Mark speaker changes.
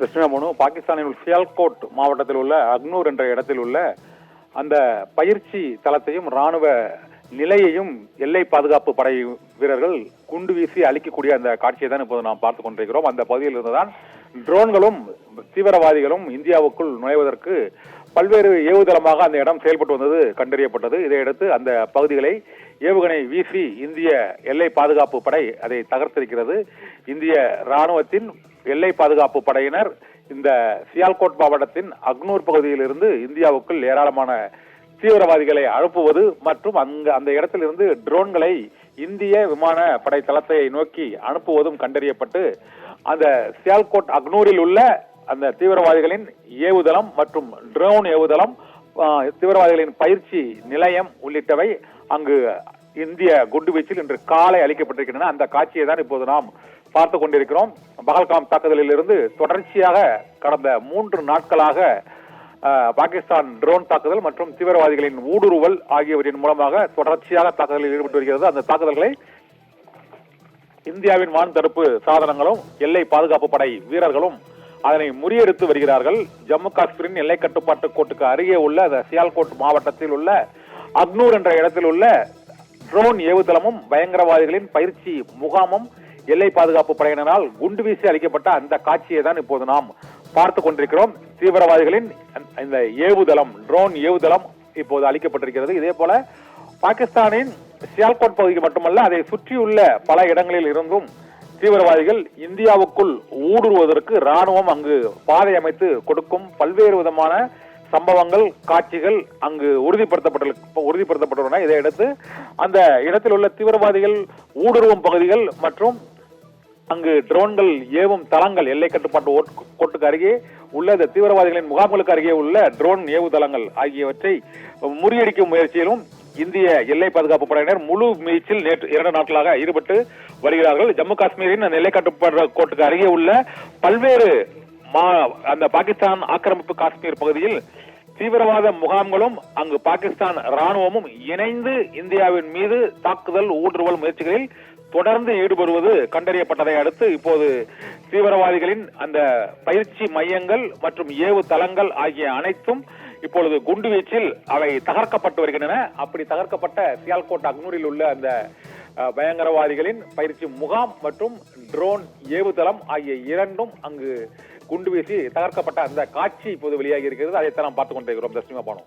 Speaker 1: தட்சிணாமனு பாகிஸ்தானின் சியால்கோட் மாவட்டத்தில் உள்ள அக்னூர் என்ற இடத்தில் உள்ள அந்த பயிற்சி தளத்தையும் ராணுவ நிலையையும் எல்லை பாதுகாப்பு படை வீரர்கள் குண்டு வீசி அழிக்கக்கூடிய அந்த காட்சியை தான் இப்போது நாம் பார்த்துக் கொண்டிருக்கிறோம். அந்த பகுதியில் இருந்துதான் ட்ரோன்களும் தீவிரவாதிகளும் இந்தியாவுக்குள் நுழைவதற்கு பல்வேறு ஏவுதளமாக அந்த இடம் செயல்பட்டு வந்தது கண்டறியப்பட்டது. இதையடுத்து அந்த பகுதிகளை ஏவுகணை வீசி இந்திய எல்லை பாதுகாப்பு படை அதை தகர்த்திருக்கிறது. இந்திய ராணுவத்தின் எல்லை பாதுகாப்பு படையினர் இந்த சியால்கோட் மாவட்டத்தின் அக்னூர் பகுதியிலிருந்து இந்தியாவுக்குள் ஏராளமான தீவிரவாதிகளை அனுப்புவது மற்றும் அந்த இடத்திலிருந்து ட்ரோன்களை இந்திய விமான படை தளத்தை நோக்கி அனுப்புவதும் கண்டறியப்பட்டு அந்த சியால்கோட் அக்னூரில் உள்ள அந்த தீவிரவாதிகளின் ஏவுதளம் மற்றும் ட்ரோன் ஏவுதளம், தீவிரவாதிகளின் பயிற்சி நிலையம் உள்ளிட்டவை அங்கு இந்திய குண்டுவீச்சில் இன்று காலை அளிக்கப்பட்டிருக்கின்றன. அந்த காட்சியை தான் இப்போது நாம் பார்த்து கொண்டிருக்கிறோம். பகல்காம் தாக்குதலில் இருந்து தொடர்ச்சியாக கடந்த 3 நாட்களாக பாகிஸ்தான் ட்ரோன் தாக்குதல் மற்றும் தீவிரவாதிகளின் ஊடுருவல் ஆகியவற்றின் மூலமாக தொடர்ச்சியாக தாக்குதலில் ஈடுபட்டு வருகிறது. அந்த தாக்குதல்களை இந்தியாவின் வான் தடுப்பு சாதனங்களும் எல்லை பாதுகாப்பு படை வீரர்களும் அதனை முறியடித்து வருகிறார்கள். ஜம்மு காஷ்மீரின் எல்லை கட்டுப்பாட்டு கோட்டுக்கு அருகே உள்ள அந்த சியால்கோட் மாவட்டத்தில் உள்ள அக்னூர் என்ற இடத்தில் உள்ள ட்ரோன் ஏவுதளமும் பயங்கரவாதிகளின் பயிற்சி முகாமும் எல்லை பாதுகாப்பு படையினரால் குண்டு வீசி அளிக்கப்பட்ட அந்த காட்சியை தான் இப்போது நாம் பார்த்து கொண்டிருக்கிறோம். தீவிரவாதிகளின் இந்த ஏவுதளம், ட்ரோன் ஏவுதளம் இப்போது அளிக்கப்பட்டிருக்கிறது. இதே போல பாகிஸ்தானின் சியால்கோட் பகுதிக்கு மட்டுமல்ல, அதை சுற்றியுள்ள பல இடங்களில் இருந்தும் தீவிரவாதிகள் இந்தியாவுக்குள் ஊடுருவதற்கு ராணுவம் அங்கு பாதை அமைத்து கொடுக்கும் பல்வேறு விதமான சம்பவங்கள், காட்சிகள் அங்கு உறுதிப்படுத்தப்பட்டுள்ளன. இதையடுத்து அந்த இடத்தில் உள்ள தீவிரவாதிகள் ஊடுருவும் பகுதிகள் மற்றும் அங்கு ட்ரோன்கள் ஏவும் தளங்கள், எல்லை கட்டுப்பாட்டு கோட்டுக்கு அருகே உள்ள இந்த தீவிரவாதிகளின் முகாம்களுக்கு அருகே உள்ள ட்ரோன் ஏவுதளங்கள் ஆகியவற்றை முறியடிக்கும் முயற்சியிலும் இந்திய எல்லை பாதுகாப்பு படையினர் முழு முயற்சியில் நேற்று 2 நாட்களாக ஈடுபட்டு வருகிறார்கள். ஜம்மு காஷ்மீரின் எல்லை கட்டுப்பாட்டு கோட்டுக்கு அருகே உள்ள பல்வேறு அந்த பாகிஸ்தான் ஆக்கிரமிப்பு காஷ்மீர் பகுதியில் தீவிரவாத முகாம்களும் அங்கு பாகிஸ்தான் ராணுவமும் இணைந்து இந்தியாவின் மீது தாக்குதல் ஊடுருவல் முயற்சிகளில் தொடர்ந்து ஈடுபடுவது கண்டறியப்பட்டதை அடுத்து இப்போது தீவிரவாதிகளின் அந்த பயிற்சி மையங்கள் மற்றும் ஏவு தளங்கள் ஆகிய அனைத்தும் இப்பொழுது குண்டுவீச்சில் அவை தகர்க்கப்பட்டு வருகின்றன. அப்படி தகர்க்கப்பட்ட சியால்கோட் அக்னூரில் உள்ள அந்த பயங்கரவாதிகளின் பயிற்சி முகாம் மற்றும் ட்ரோன் ஏவுதளம் ஆகிய இரண்டும் அங்கு குண்டு வீசி தகர்க்கப்பட்ட அந்த காட்சி இப்போது வெளியாகி இருக்கிறது. அதைத்தான் நாம் பார்த்துக் கொண்டிருக்கிறோம். தஸ்மிமா பானு.